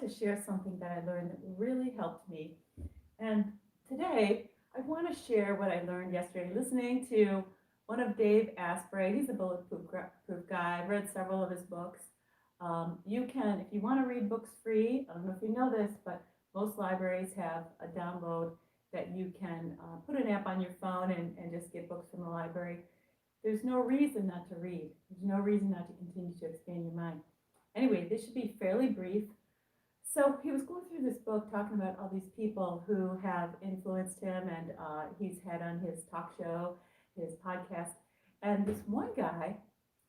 to share something that I learned that really helped me. And today, I want to share what I learned yesterday listening to one of Dave Asprey. He's a bulletproof guy. I've read several of his books. You can, if you want to read books free, I don't know if you know this, but most libraries have a download that you can put an app on your phone and just get books from the library. There's no reason not to read. There's no reason not to continue to expand your mind. Anyway, this should be fairly brief. So he was going through this book talking about all these people who have influenced him, and he's had on his talk show, his podcast. And this one guy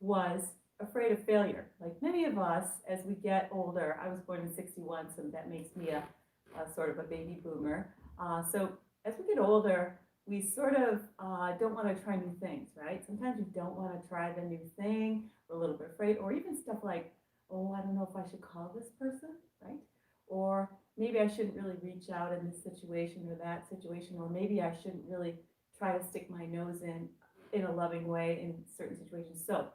was afraid of failure. Like many of us, as we get older, I was born in 61, so that makes me a sort of a baby boomer. So as we get older, we sort of don't want to try new things, right? Sometimes we don't want to try the new thing. We're a little bit afraid, or even stuff like, oh, I don't know if I should call this person, right? Or maybe I shouldn't really reach out in this situation or that situation, or maybe I shouldn't really try to stick my nose in a loving way in certain situations. So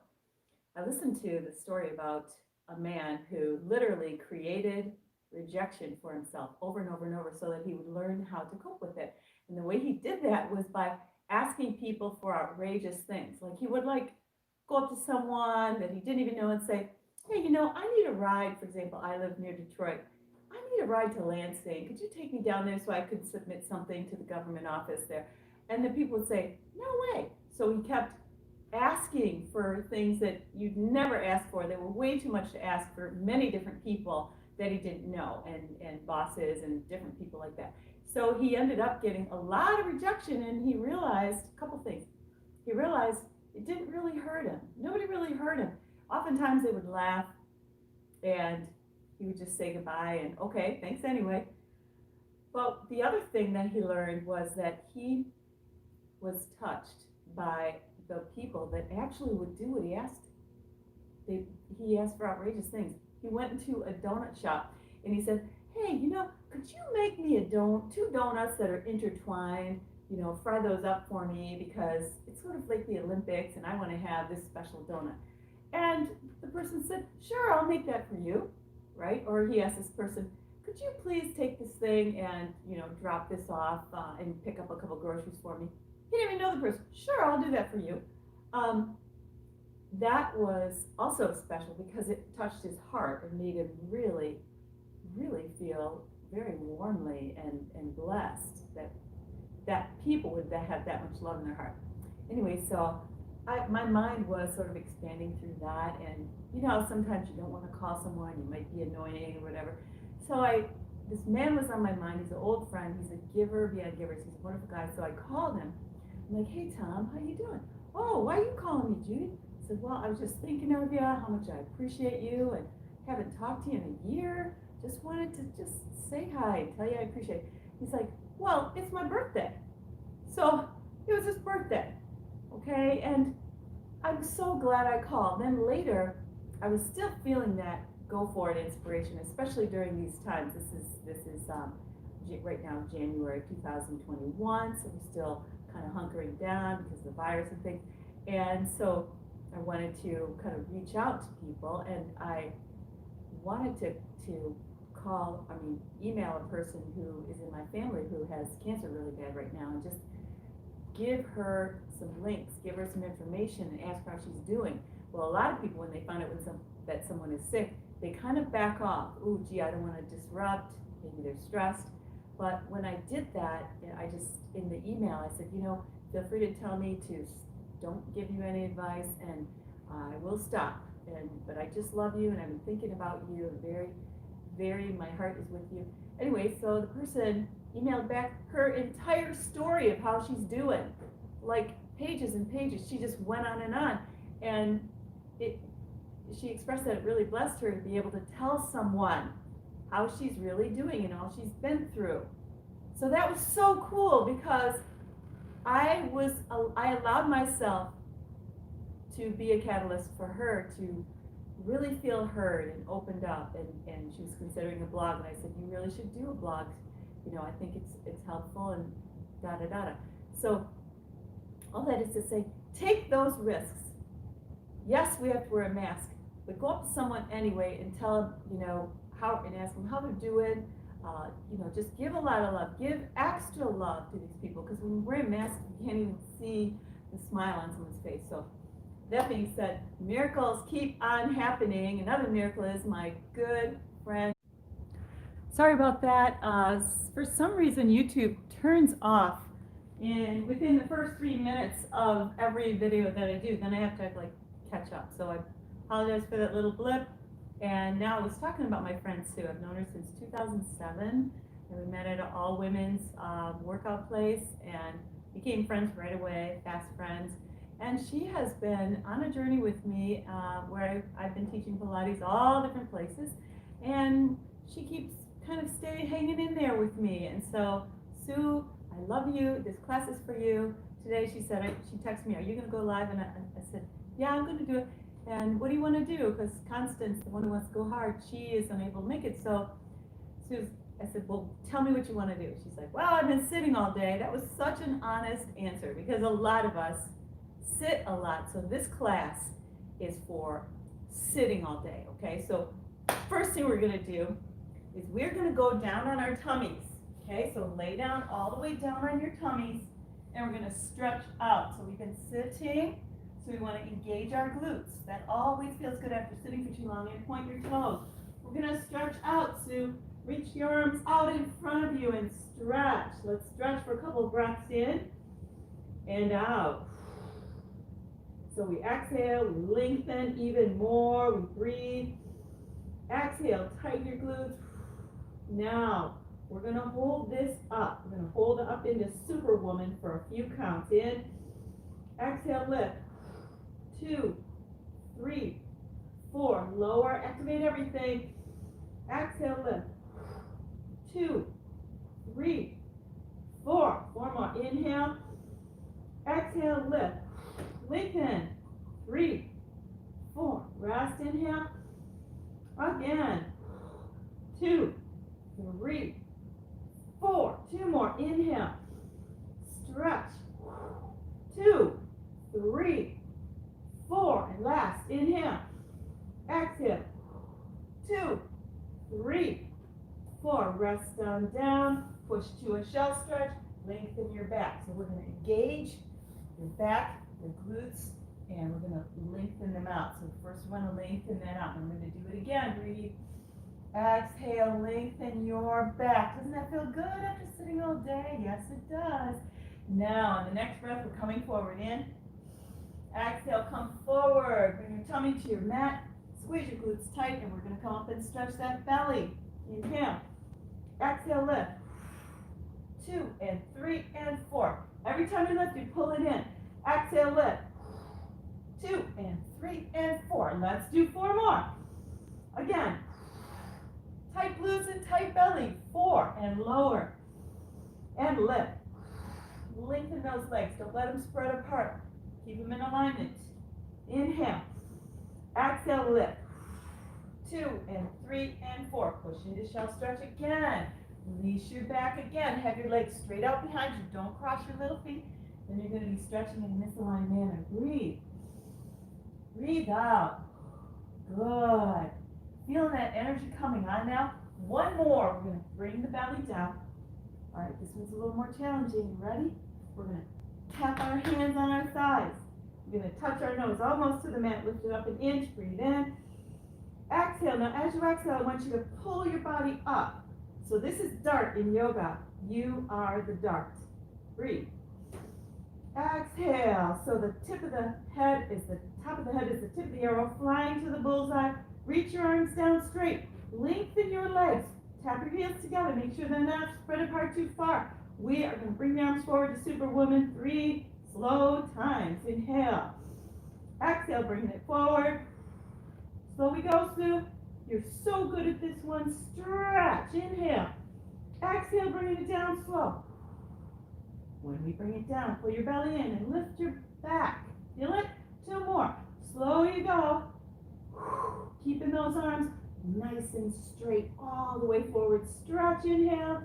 I listened to the story about a man who literally created rejection for himself over and over and over so that he would learn how to cope with it. And the way he did that was by asking people for outrageous things. Like he would go up to someone that he didn't even know and say, hey, I need a ride. For example, I live near Detroit. I need a ride to Lansing. Could you take me down there so I could submit something to the government office there? And then people would say, no way. So he kept asking for things that you'd never ask for. They were way too much to ask for many different people that he didn't know, and bosses and different people like that. So he ended up getting a lot of rejection, and he realized a couple things. He realized it didn't really hurt him. Nobody really hurt him. Oftentimes they would laugh, and he would just say goodbye and okay, thanks anyway. But the other thing that he learned was that he was touched by the people that actually would do what he asked. He asked for outrageous things. He went into a donut shop and he said, hey, could you make me two donuts that are intertwined, fry those up for me because it's sort of like the Olympics and I want to have this special donut. And the person said, sure, I'll make that for you, right? Or he asked this person, could you please take this thing and, drop this off and pick up a couple groceries for me? He didn't even know the person. Sure, I'll do that for you. That was also special because it touched his heart and made him really, really feel very warmly and blessed that people would have that much love in their heart. Anyway, so my mind was sort of expanding through that, and sometimes you don't want to call someone, you might be annoying or whatever. So this man was on my mind. He's an old friend. He's a giver beyond givers. He's a wonderful guy. So I called him. I'm like, hey Tom, how you doing? Oh, why are you calling me, Judy? I said, well, I was just thinking of you, how much I appreciate you, and haven't talked to you in a year. Just wanted to just say hi, tell you I appreciate it. He's like, well, it's my birthday. So it was his birthday, okay? And I'm so glad I called. Then later, I was still feeling that go for it inspiration, especially during these times. This is right now January 2021, so we're still kind of hunkering down because of the virus and things. And so I wanted to kind of reach out to people, and I wanted to email a person who is in my family who has cancer really bad right now, and just give her some links, give her some information, and ask her how she's doing. Well, a lot of people, when they find out that someone is sick, they kind of back off. Ooh, gee, I don't want to disrupt. Maybe they're stressed. But when I did that, I just, in the email, I said, feel free to tell me to don't give you any advice, and I will stop. But I just love you, and I've been thinking about you, very, very, my heart is with you. Anyway, so the person emailed back her entire story of how she's doing, like pages and pages. She just went on, and she expressed that it really blessed her to be able to tell someone how she's really doing and all she's been through. So that was so cool because I allowed myself to be a catalyst for her to really feel heard and opened up, and she was considering a blog, and I said, you really should do a blog. I think it's helpful, and da-da-da-da. So all that is to say, take those risks. Yes, we have to wear a mask, but go up to someone anyway and tell them, and ask them how they're doing. Just give a lot of love. Give extra love to these people, because when we're wearing masks, you can't even see the smile on someone's face. So that being said, miracles keep on happening. Another miracle is my good friend. Sorry about that. For some reason, YouTube turns off within the first 3 minutes of every video that I do. Then I have to catch up. So I apologize for that little blip. And now I was talking about my friend Sue. I've known her since 2007, and we met at an all-women's workout place and became friends right away, fast friends. And she has been on a journey with me where I've been teaching Pilates all different places, and she keeps kind of hanging in there with me. And so, Sue, I love you. This class is for you. Today she said, she texted me, are you going to go live? And I said, yeah, I'm going to do it. And what do you want to do? Because Constance, the one who wants to go hard, she is unable to make it. So I said, well, tell me what you want to do. She's like, well, I've been sitting all day. That was such an honest answer, because a lot of us sit a lot. So this class is for sitting all day, okay? So first thing we're going to do is we're going to go down on our tummies, okay? So lay down all the way down on your tummies, and we're going to stretch out. So we've been sitting. So we want to engage our glutes. That always feels good after sitting for too long. And point your toes. We're going to stretch out. So reach your arms out in front of you and stretch. Let's stretch for a couple of breaths in and out. So we exhale, we lengthen even more. We breathe. Exhale, tighten your glutes. Now, we're going to hold this up. We're going to hold it up into Superwoman for a few counts. In. Exhale, lift. 2, 3, 4. Lower, activate everything. Exhale, lift. 2, 3, 4. 4 more. Inhale. Exhale, lift. Lengthen. 3, 4. Rest, inhale. Again. 2, 3, 4. 2 more. Inhale. Stretch. 2, 3, 4. And last. Inhale. Exhale. 2, 3, 4. Rest down. Push to a shell stretch. Lengthen your back. So we're going to engage your back, your glutes, and we're going to lengthen them out. So first we want to lengthen that out. I'm going to do it again. Breathe. Exhale, lengthen your back. Doesn't that feel good after sitting all day? Yes, it does. Now, on the next breath, we're coming forward. In. Exhale, come forward. Bring your tummy to your mat. Squeeze your glutes tight, and we're going to come up and stretch that belly. Inhale. Exhale, lift. 2 and 3 and 4. Every time you lift, you pull it in. Exhale, lift. 2 and 3 and 4. Let's do 4 more. Again. Tight glutes and tight belly. 4 and lower. And lift. Lengthen those legs. Don't let them spread apart. Keep them in alignment. Inhale. Exhale, lift. 2 and 3 and 4. Push into shell stretch again. Release your back again. Have your legs straight out behind you. Don't cross your little feet. Then you're going to be stretching in a misaligned manner. Breathe. Breathe out. Good. Feeling that energy coming on now. 1 more. We're going to bring the belly down. All right, this one's a little more challenging. Ready? We're going to tap our hands on our thighs. We're going to touch our nose almost to the mat. Lift it up an inch. Breathe in. Exhale. Now, as you exhale, I want you to pull your body up. So this is dart in yoga. You are the dart. Breathe. Exhale. So the tip of the head is the top of the head is the tip of the arrow, flying to the bullseye. Reach your arms down straight. Lengthen your legs. Tap your heels together. Make sure they're not spread apart too far. We are going to bring the arms forward to Superwoman. 3 slow times. Inhale. Exhale, bringing it forward. Slow we go, Sue. You're so good at this one. Stretch. Inhale. Exhale, bringing it down slow. When we bring it down, pull your belly in and lift your back. Feel it? 2 more. Slow you go. Keeping those arms nice and straight all the way forward. Stretch. Inhale.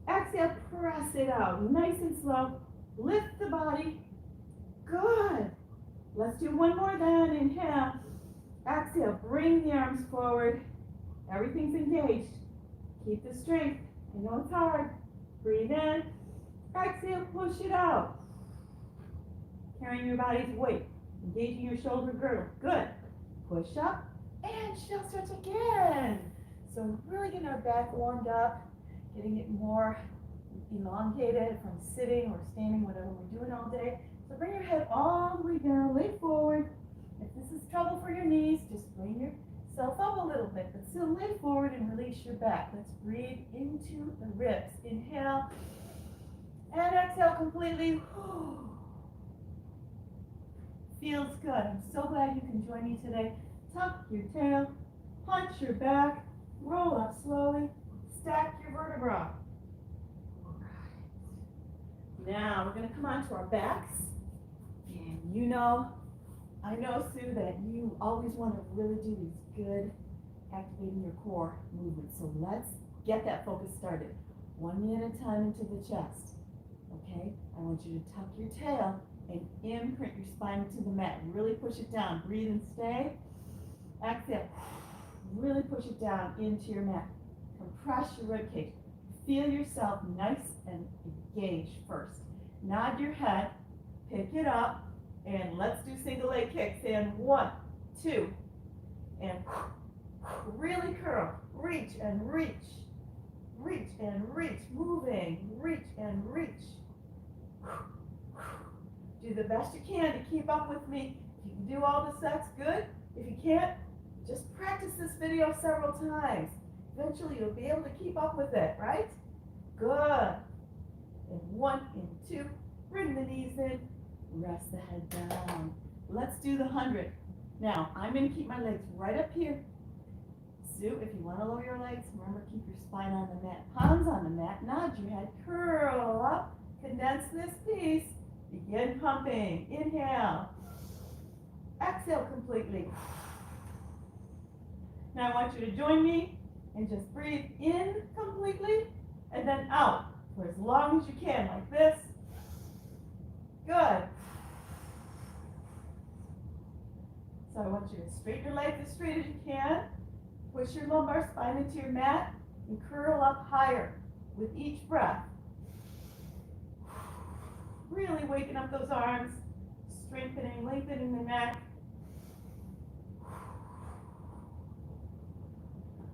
Exhale, press it out. Nice and slow. Lift the body. Good. Let's do 1 more then. Inhale. Exhale, bring the arms forward. Everything's engaged. Keep the strength. I know it's hard. Breathe in. Exhale, push it out. Carrying your body's weight. Engaging your shoulder girdle. Good. Push up and shell stretch again. So really getting our back warmed up, getting it more elongated from sitting or standing, whatever we're doing all day. So bring your head all the way down, lay forward. If this is trouble for your knees, just bring yourself up a little bit, but still lay forward and release your back. Let's breathe into the ribs. Inhale and exhale completely. Feels good. I'm so glad you can join me today. Tuck your tail, hunch your back, roll up slowly, stack your vertebra. Now we're going to come onto our backs. And I know, Sue, that you always want to really do these good activating your core movements. So let's get that focus started. One knee at a time into the chest. Okay? I want you to tuck your tail and imprint your spine into the mat. Really push it down. Breathe and stay. Exhale. Really push it down into your mat. Compress your rib cage. Feel yourself nice and engaged first. Nod your head. Pick it up. And let's do single leg kicks. And 1, 2. And really curl. Reach and reach. Reach and reach. Moving. Reach and reach. Do the best you can to keep up with me. If you can do all the sets, good. If you can't, just practice this video several times. Eventually you'll be able to keep up with it, right? Good. And 1 and 2. Bring the knees in. Rest the head down. Let's do the 100. Now, I'm going to keep my legs right up here. Sue, if you want to lower your legs, remember keep your spine on the mat. Palms on the mat. Nod your head. Curl up. Condense this piece. Begin pumping. Inhale. Exhale completely. Now I want you to join me and just breathe in completely and then out for as long as you can, like this. Good. So I want you to straighten your legs as straight as you can. Push your lumbar spine into your mat and curl up higher with each breath. Really waking up those arms, strengthening, lengthening the neck.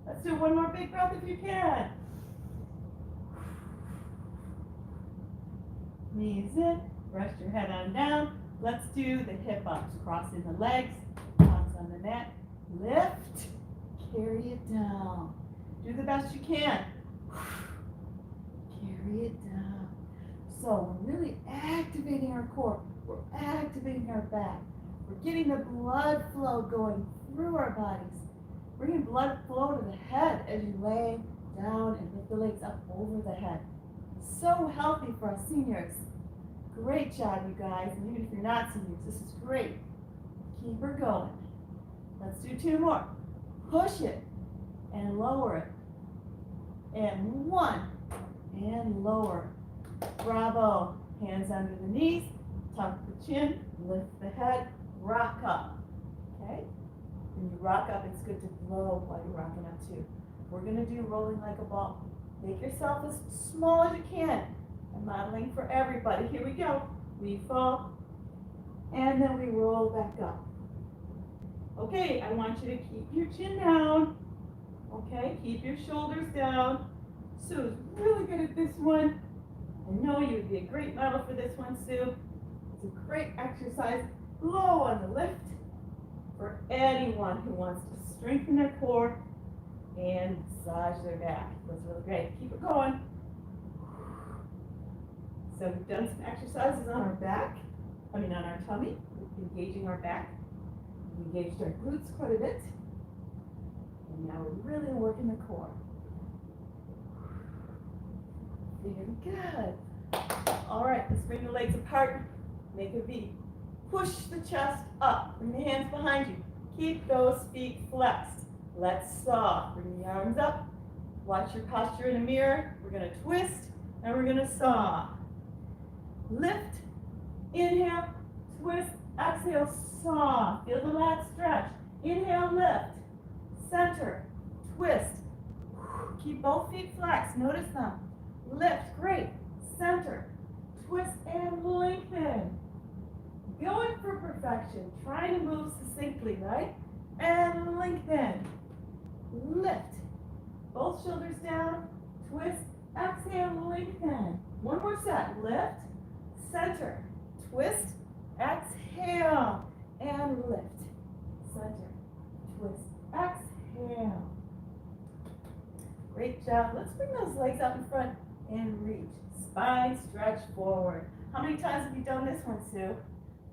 Let's do one more big breath if you can. Knees in, rest your head on down. Let's do the hip ups, crossing the legs, palms on the mat. Lift, carry it down. Do the best you can. Carry it down. So we're really activating our core. We're activating our back. We're getting the blood flow going through our bodies. Bringing blood flow to the head as you lay down and lift the legs up over the head. So healthy for us seniors. Great job, you guys. And even if you're not seniors, this is great. Keep her going. Let's do 2 more. Push it and lower it. And 1 and lower. Bravo. Hands under the knees. Tuck the chin. Lift the head. Rock up. Okay? When you rock up, it's good to blow while you're rocking up too. We're going to do rolling like a ball. Make yourself as small as you can. I'm modeling for everybody. Here we go. We fall, and then we roll back up. Okay, I want you to keep your chin down. Okay, keep your shoulders down. Sue's really good at this one. I know you'd be a great model for this one, Sue. It's a great exercise. Low on the lift for anyone who wants to strengthen their core and massage their back. That's really great. Keep it going. So we've done some exercises on our back, on our tummy, engaging our back. We engaged our glutes quite a bit. And now we're really working the core. Feeling good. All right, let's bring the legs apart. Make a V. Push the chest up. Bring the hands behind you. Keep those feet flexed. Let's saw. Bring the arms up. Watch your posture in the mirror. We're going to twist and we're going to saw. Lift. Inhale. Twist. Exhale. Saw. Feel the lats stretch. Inhale. Lift. Center. Twist. twist. Keep both feet flexed, notice them. Lift, great. Center, twist and lengthen. Going for perfection, trying to move succinctly, right? And lengthen. Lift. Both shoulders down, twist, exhale, lengthen. One more set. Lift, center, twist, exhale, and lift. Center, twist, exhale. Great job. Let's bring those legs out in front and reach. Spine stretch forward. How many times have you done this one, Sue?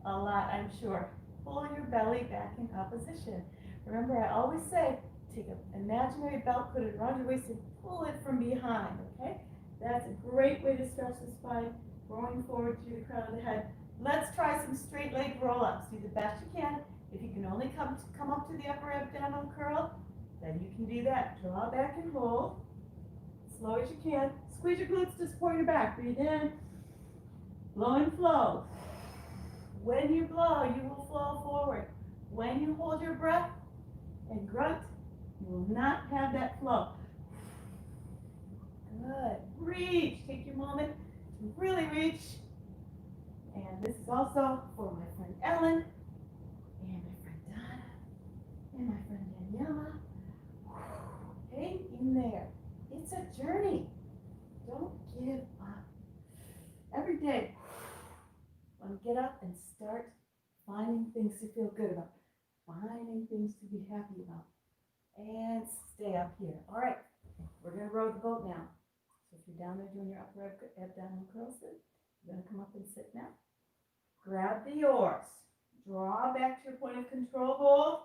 A lot, I'm sure. Pull your belly back in opposition. Remember, I always say, take an imaginary belt, put it around your waist, and pull it from behind, okay? That's a great way to stretch the spine, rolling forward through the crown of the head. Let's try some straight leg roll-ups. Do the best you can. If you can only come up to the upper abdominal curl, then you can do that. Draw back and hold. Slow as you can. Squeeze your glutes to support your back. Breathe in. Blow and flow. When you blow, you will flow forward. When you hold your breath and grunt, you will not have that flow. Good. Reach. Take your moment to really reach. And this is also for my friend Ellen, and my friend Donna, and my friend Daniela. Hang in there. It's a journey. Don't give up. Every day, want to get up and start finding things to feel good about, finding things to be happy about, and stay up here. All right, we're going to row the boat now. So if you're down there doing your upper abdominal curls, you're going to come up and sit now. Grab the oars. Draw back to your point of control. Hold.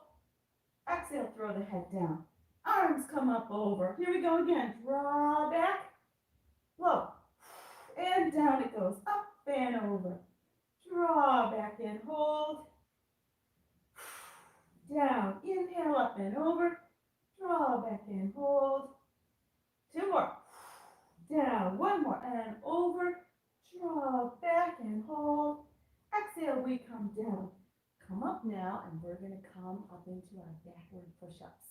Exhale, throw the head down. Arms come up over. Here we go again. Draw back. Blow. And down it goes. Up and over. Draw back and hold. Down. Inhale, up and over. Draw back and hold. Two more. Down. One more. And over. Draw back and hold. Exhale, we come down. Come up now, and we're going to come up into our backward push-ups.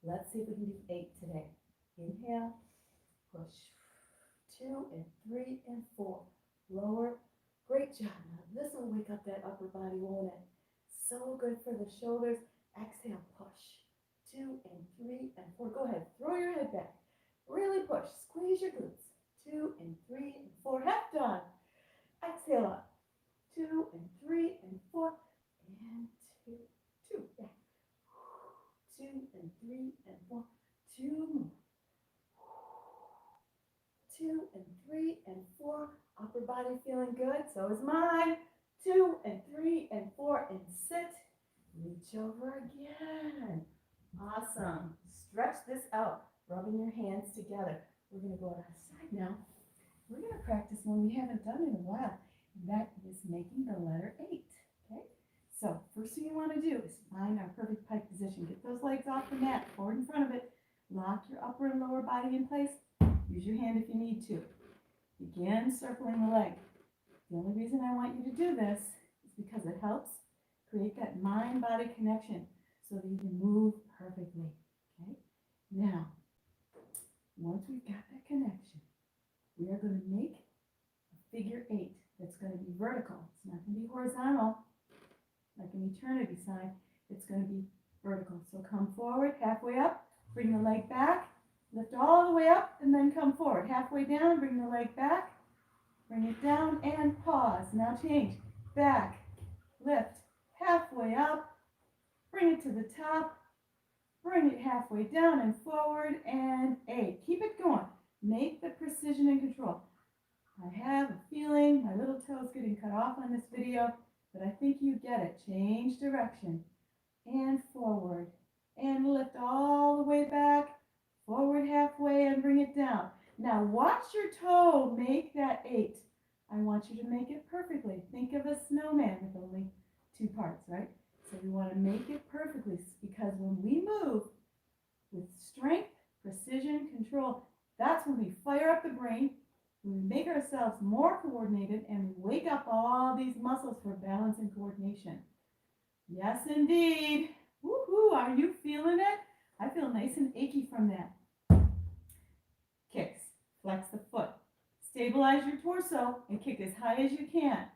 Let's see if we can do 8 today. Inhale, push. 2 and 3 and 4. Lower. Great job. Now this will wake up that upper body, won't it? So good for the shoulders. Exhale, push. 2 and 3 and 4. Go ahead. Throw your head back. Really push. Squeeze your glutes. 2 and 3 and 4. Half done. Exhale up. 2 and 3 and 4 and 2. Back. 2 and 3 and 4. 2 more. 2 and 3 and 4. Upper body feeling good. So is mine. 2 and 3 and 4 and sit. Reach over again. Awesome. Stretch this out. Rubbing your hands together. We're going to go outside now. We're going to practice one we haven't done in a while. And that is making the letter 8. Okay? So first thing you want to do is find our perfect pike position. Get those legs off the mat, forward in front of it. Lock your upper and lower body in place. Use your hand if you need to. Begin circling the leg. The only reason I want you to do this is because it helps create that mind-body connection so that you can move perfectly. Okay? Now, once we've got that connection, we are going to make a figure 8 that's going to be vertical. It's not going to be horizontal like an eternity sign. It's going to be vertical. So come forward, halfway up, bring the leg back, lift all the way up, and then come forward. Halfway down, bring the leg back, bring it down, and pause. Now change. Back, lift, halfway up, bring it to the top, bring it halfway down and forward, and 8. Keep it going. Make the precision and control. I have a feeling my little toe's getting cut off on this video, but I think you get it. Change direction and forward and lift all the way back, forward halfway and bring it down. Now watch your toe make that 8. I want you to make it perfectly. Think of a snowman with only 2 parts, right? So we want to make it perfectly because when we move with strength, precision, control, that's when we fire up the brain, when we make ourselves more coordinated, and we wake up all these muscles for balance and coordination. Yes, indeed. Woohoo! Are you feeling it? I feel nice and achy from that. Kicks. Flex the foot. Stabilize your torso and kick as high as you can.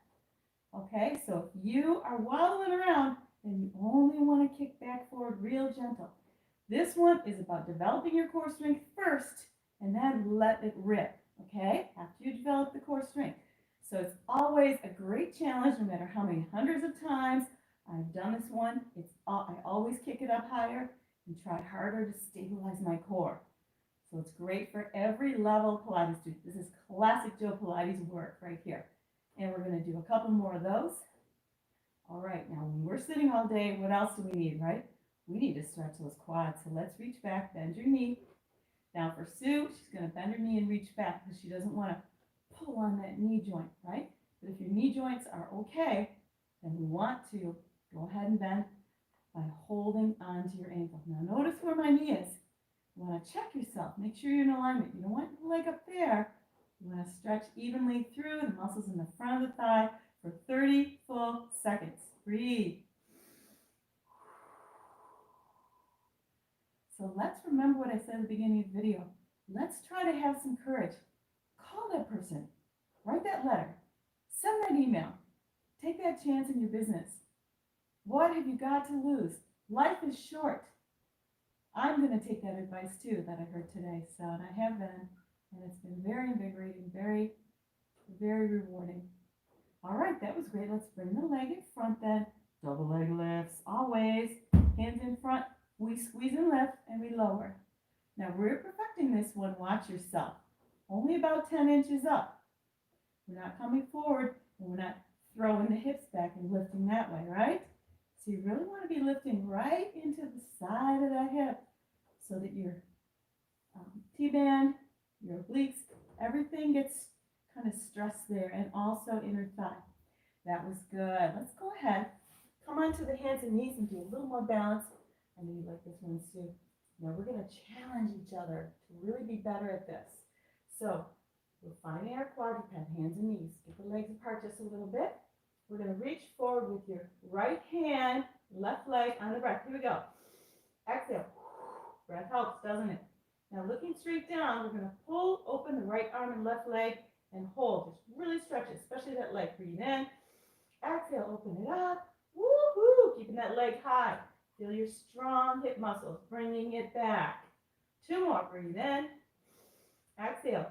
Okay, so if you are wobbling around, then you only want to kick back forward real gentle. This one is about developing your core strength first and then let it rip, okay, after you develop the core strength. So it's always a great challenge, no matter how many hundreds of times I've done this one. I always kick it up higher and try harder to stabilize my core. So it's great for every level of Pilates student. This is classic Joe Pilates work right here. And we're going to do a couple more of those. All right, now when we're sitting all day, what else do we need, right? We need to stretch those quads. So let's reach back, bend your knee. Now for Sue, she's going to bend her knee and reach back because she doesn't want to pull on that knee joint, right? But if your knee joints are okay, then we want to go ahead and bend by holding onto your ankle. Now notice where my knee is. You want to check yourself. Make sure you're in alignment. You don't want your leg up there. You want to stretch evenly through the muscles in the front of the thigh for 30 full seconds. Breathe. So let's remember what I said at the beginning of the video. Let's try to have some courage. Call that person. Write that letter. Send that email. Take that chance in your business. What have you got to lose? Life is short. I'm going to take that advice too that I heard today. So, and I have been, and it's been very invigorating, very, very rewarding. All right, that was great. Let's bring the leg in front then. Double leg lifts, always. Hands in front. We squeeze and lift, and we lower. Now we're perfecting this one. Watch yourself. Only about 10 inches up. We're not coming forward, and we're not throwing the hips back and lifting that way, right? So you really want to be lifting right into the side of that hip so that your T-band, your obliques, everything gets kind of stressed there, and also inner thigh. That was good. Let's go ahead. Come onto the hands and knees and do a little more balance. I know you like this one, Sue. Now we're going to challenge each other to really be better at this. So we're finding our quadruped, hands and knees. Get the legs apart just a little bit. We're going to reach forward with your right hand, left leg on the breath. Here we go. Exhale. Breath helps, doesn't it? Now looking straight down, we're going to pull open the right arm and left leg and hold. Just really stretch it, especially that leg. Breathe in. Exhale, open it up. Woohoo! Keeping that leg high. Feel your strong hip muscles, bringing it back. 2 more. Breathe in. Exhale.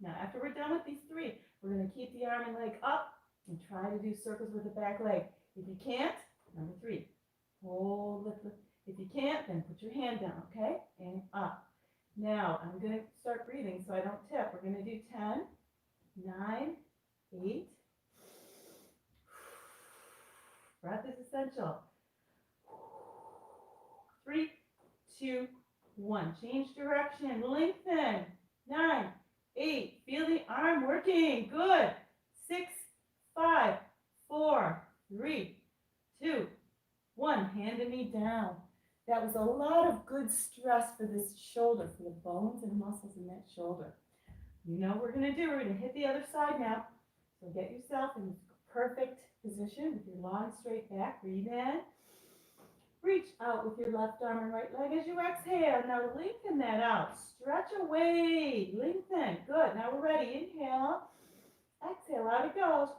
Now, after we're done with these 3, we're going to keep the arm and leg up and try to do circles with the back leg. If you can't, number 3, hold, lift, lift. If you can't, then put your hand down, okay? And up. Now, I'm going to start breathing so I don't tip. We're going to do 10, 9, 8. Breath is essential. 3, 2, 1. Change direction. Lengthen. 9, 8. Feel the arm working. Good. 6, 5, 4, 3, 2, 1. Hand and knee down. That was a lot of good stress for this shoulder, for the bones and muscles in that shoulder. You know what we're going to do. We're going to hit the other side now. So get yourself in perfect position with your long straight back. Breathe in. Reach out with your left arm and right leg as you exhale. Now lengthen that out. Stretch away. Lengthen. Good. Now we're ready. Inhale. Exhale. Out it goes.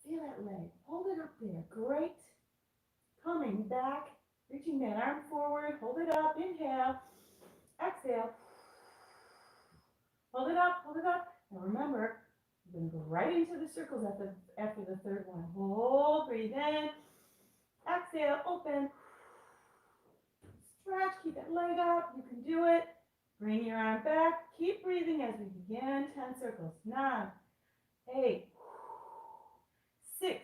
Feel that leg. Hold it up there. Great. Coming back. Reaching that arm forward. Hold it up. Inhale. Exhale. Hold it up. Hold it up. Now remember, we're going to go right into the circles after the third one. Hold. Breathe in. Exhale, open, stretch, keep that leg up, you can do it. Bring your arm back, keep breathing as we begin 10 circles. 9, 8, 6,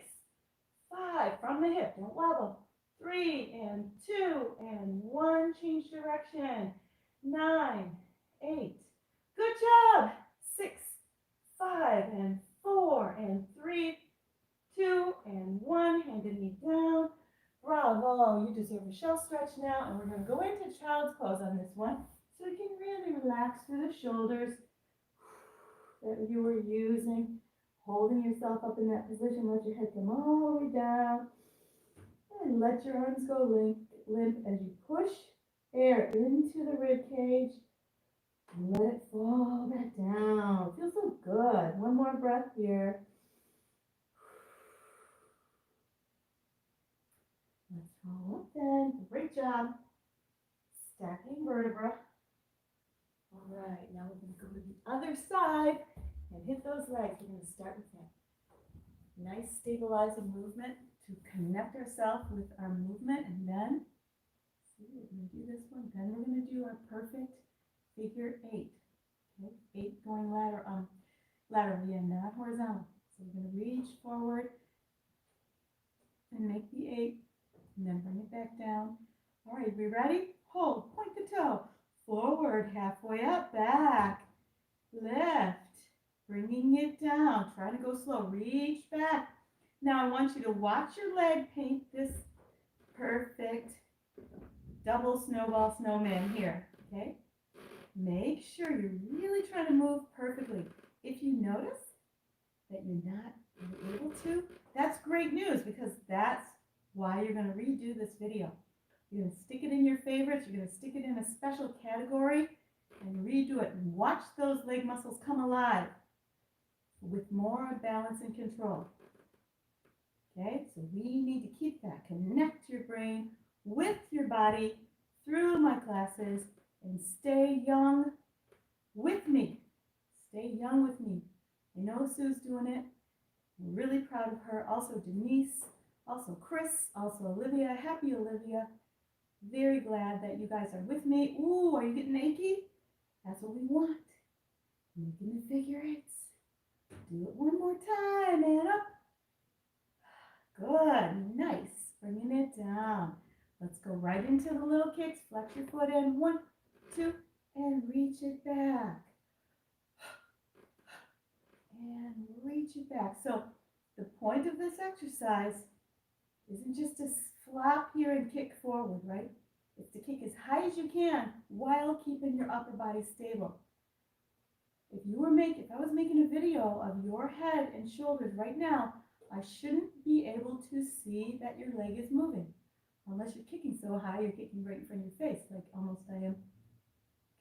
5, from the hip, don't wobble. 3 and 2 and 1, change direction. 9, 8, good job. 6, 5 and 4 and 3, 2 and 1, hand and knee down. Bravo, you deserve a shell stretch now, and we're going to go into child's pose on this one, so you can really relax through the shoulders that you were using, holding yourself up in that position. Let your head come all the way down, and let your arms go limp as you push air into the rib cage. Let it fall back down. Feels so good. One more breath here. Let's roll up then. Great job. Stacking vertebra. All right, now we're going to go to the other side and hit those legs. We're going to start with that nice stabilizing movement to connect ourselves with our movement, and then we're going to do this one. Then we're going to do our perfect figure 8. Okay, 8 going laterally and not horizontal. So we're going to reach forward and make the 8, and then bring it back down. All right, we ready? Hold, point the toe, forward, halfway up, back, lift, bringing it down. Try to go slow, reach back. Now I want you to watch your leg paint this perfect double snowball snowman here, okay? Make sure you're really trying to move perfectly. If you notice that you're not able to, that's great news, because that's why you're going to redo this video. You're going to stick it in your favorites, you're going to stick it in a special category and redo it. And watch those leg muscles come alive with more balance and control. Okay, so we need to keep that. Connect your brain with your body through my classes and stay young with me. Stay young with me. I know Sue's doing it. I'm really proud of her. Also Denise, also Chris, also Olivia. Happy Olivia. Very glad that you guys are with me. Ooh, are you getting achy? That's what we want. Making the figure 8s. Do it one more time and up. Good, nice. Bringing it down. Let's go right into the little kicks. Flex your foot in. 1, 2, and reach it back. And reach it back. So the point of this exercise isn't just to flop here and kick forward, right? It's to kick as high as you can while keeping your upper body stable. If I was making a video of your head and shoulders right now, I shouldn't be able to see that your leg is moving. Unless you're kicking so high, you're kicking right in front of your face, like almost I am.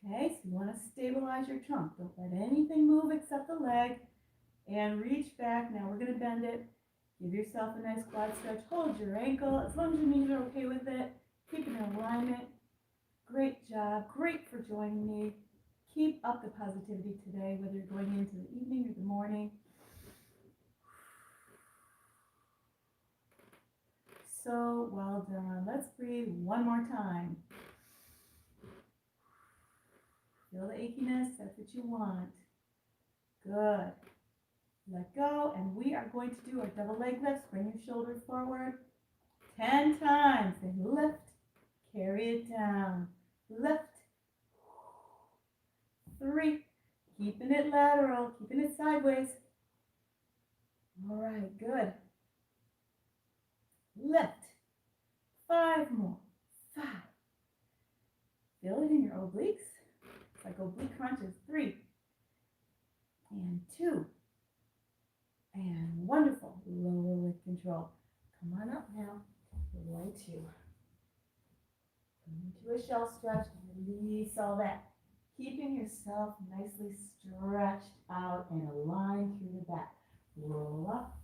Okay, so you want to stabilize your trunk. Don't let anything move except the leg. And reach back. Now we're going to bend it. Give yourself a nice quad stretch. Hold your ankle. As long as your knees are okay with it. Keep it in alignment. Great job. Great for joining me. Keep up the positivity today, whether you're going into the evening or the morning. So well done. Let's breathe one more time. Feel the achiness. That's what you want. Good. Let go, and we are going to do our double leg lifts. Bring your shoulders forward 10 times, and lift, carry it down, lift, 3, keeping it lateral, keeping it sideways. All right, good. Lift, 5 more, 5. Feel it in your obliques. It's like oblique crunches. 3, and 2. And wonderful. Lower with control. Come on up now. We're going to come into a shell stretch and release all that. Keeping yourself nicely stretched out and aligned through the back. Roll up.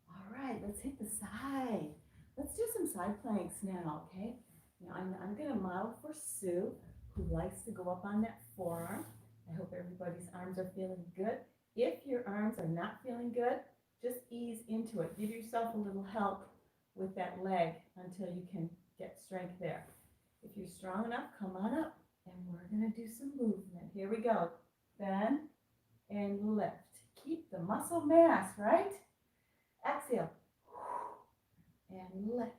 All right, let's hit the side. Let's do some side planks now, okay? Now I'm going to model for Sue, who likes to go up on that forearm. I hope everybody's arms are feeling good. If your arms are not feeling good, just ease into it. Give yourself a little help with that leg until you can get strength there. If you're strong enough, come on up, and we're going to do some movement. Here we go. Bend and lift. Keep the muscle mass, right? Exhale. And lift.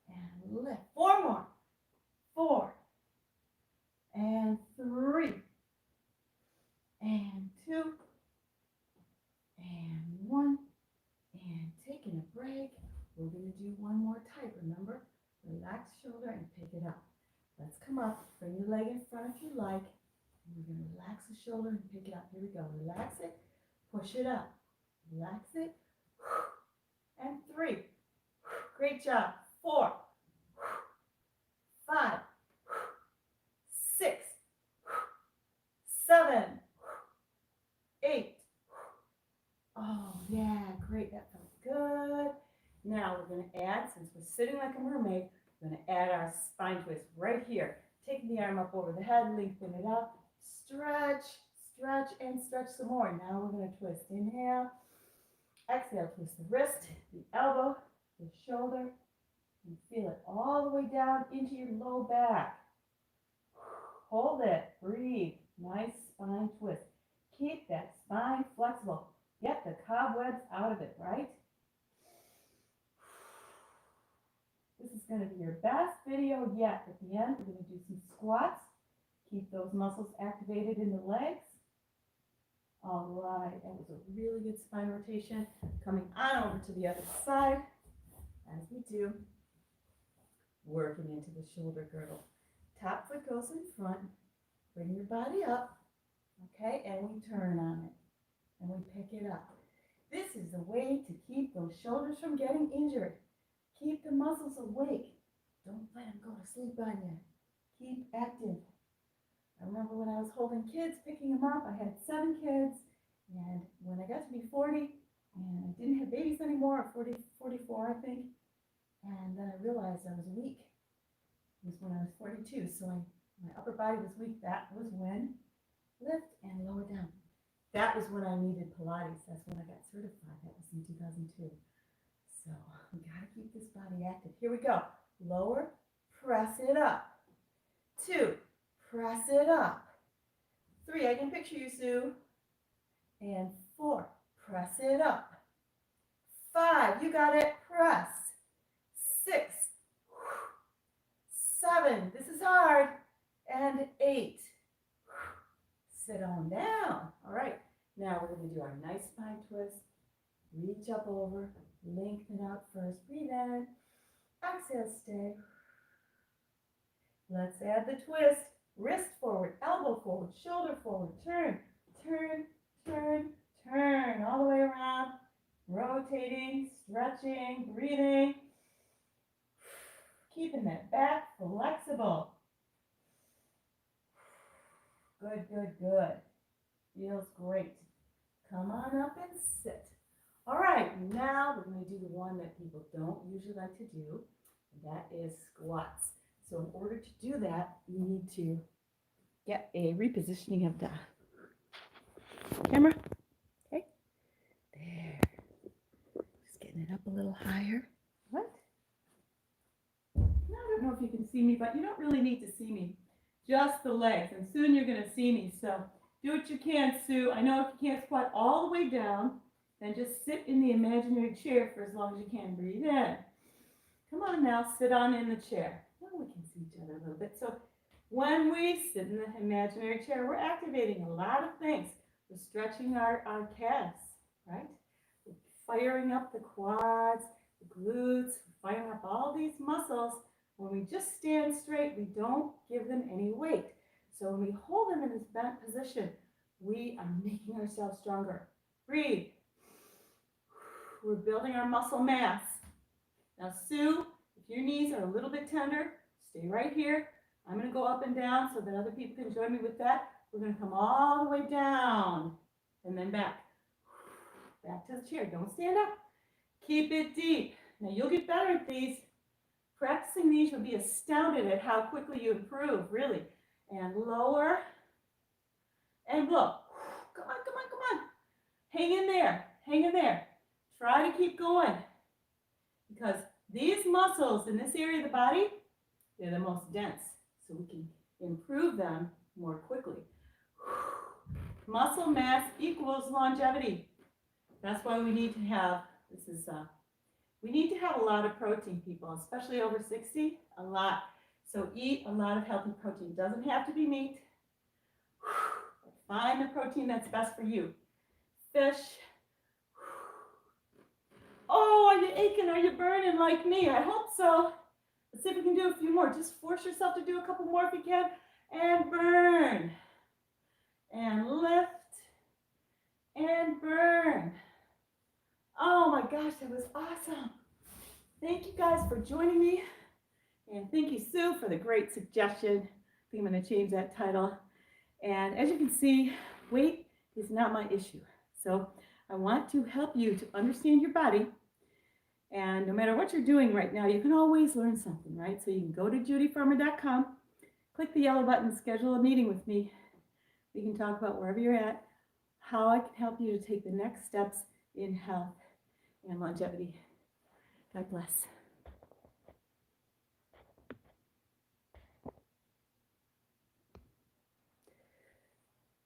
And lift. 4 more. 4. And 3. And 2. And 1. And taking a break. We're going to do one more type. Remember, relax shoulder and pick it up. Let's come up. Bring your leg in front if you like. And we're going to relax the shoulder and pick it up. Here we go. Relax it. Push it up. Relax it. And 3. Great job. 4, 5, 6, 7, 8. Oh, yeah, great. That felt good. Now we're going to add, since we're sitting like a mermaid, we're going to add our spine twist right here. Taking the arm up over the head, lengthen it up, stretch, stretch, and stretch some more. Now we're going to twist. Inhale. Exhale, twist the wrist, the elbow, the shoulder, and feel it all the way down into your low back. Hold it. Breathe. Nice spine twist. Keep that spine flexible. Get the cobwebs out of it, right? This is going to be your best video yet. At the end, we're going to do some squats. Keep those muscles activated in the legs. All right, that was a really good spine rotation. Coming on over to the other side, as we do, working into the shoulder girdle. Top foot goes in front. Bring your body up, okay, and we turn on it, and we pick it up. This is a way to keep those shoulders from getting injured. Keep the muscles awake. Don't let them go to sleep on you. Keep active. I remember when I was holding kids, picking them up. I had 7 kids, and when I got to be 40, and I didn't have babies anymore, 44, I think, and then I realized I was weak. It was when I was 42, so my upper body was weak. That was when lift and lower down. That was when I needed Pilates. That's when I got certified. That was in 2002. So we got to keep this body active. Here we go. Lower, press it up. 2, press it up. 3, I can picture you, Sue. And 4, press it up. 5, you got it, press. 6, 7, this is hard. And 8, sit on down. All right, now we're going to do our nice spine twist. Reach up over, lengthen out first, breathe in. Exhale, stay. Let's add the twist. Wrist forward, elbow forward, shoulder forward, turn, turn, turn, turn, all the way around, rotating, stretching, breathing, keeping that back flexible. Good, good, good. Feels great. Come on up and sit. All right, now we're going to do the one that people don't usually like to do, and that is squats. So in order to do that, you need to get a repositioning of the camera. Okay, there. Just getting it up a little higher. What? I don't know if you can see me, but you don't really need to see me. Just the legs, and soon you're going to see me. So do what you can, Sue. I know if you can't squat all the way down, then just sit in the imaginary chair for as long as you can. Breathe in. Come on now, sit on in the chair. Now we can see each other a little bit. So when we sit in the imaginary chair, we're activating a lot of things. We're stretching our calves, right? We're firing up the quads, the glutes, we're firing up all these muscles. When we just stand straight, we don't give them any weight. So when we hold them in this bent position, we are making ourselves stronger. Breathe. We're building our muscle mass. Now, Sue, if your knees are a little bit tender, stay right here. I'm going to go up and down so that other people can join me with that. We're going to come all the way down and then back. Back to the chair. Don't stand up. Keep it deep. Now, you'll get better at these. Practicing these, you'll be astounded at how quickly you improve, really. And lower and blow. Come on, come on, come on. Hang in there. Hang in there. Try to keep going. Because these muscles in this area of the body, they're the most dense. So we can improve them more quickly. Muscle mass equals longevity. That's why we need to have, we need to have a lot of protein, people, especially over 60, a lot. So eat a lot of healthy protein. Doesn't have to be meat. Find the protein that's best for you. Fish. Oh, are you aching? Are you burning like me? I hope so. Let's see if we can do a few more. Just force yourself to do a couple more if you can. And burn. And lift. And burn. Oh my gosh, that was awesome. Thank you guys for joining me. And thank you, Sue, for the great suggestion. I think I'm going to change that title. And as you can see, weight is not my issue. So I want to help you to understand your body. And no matter what you're doing right now, you can always learn something, right? So you can go to JudyFarmer.com, click the yellow button, schedule a meeting with me. We can talk about wherever you're at, how I can help you to take the next steps in health and longevity. God bless.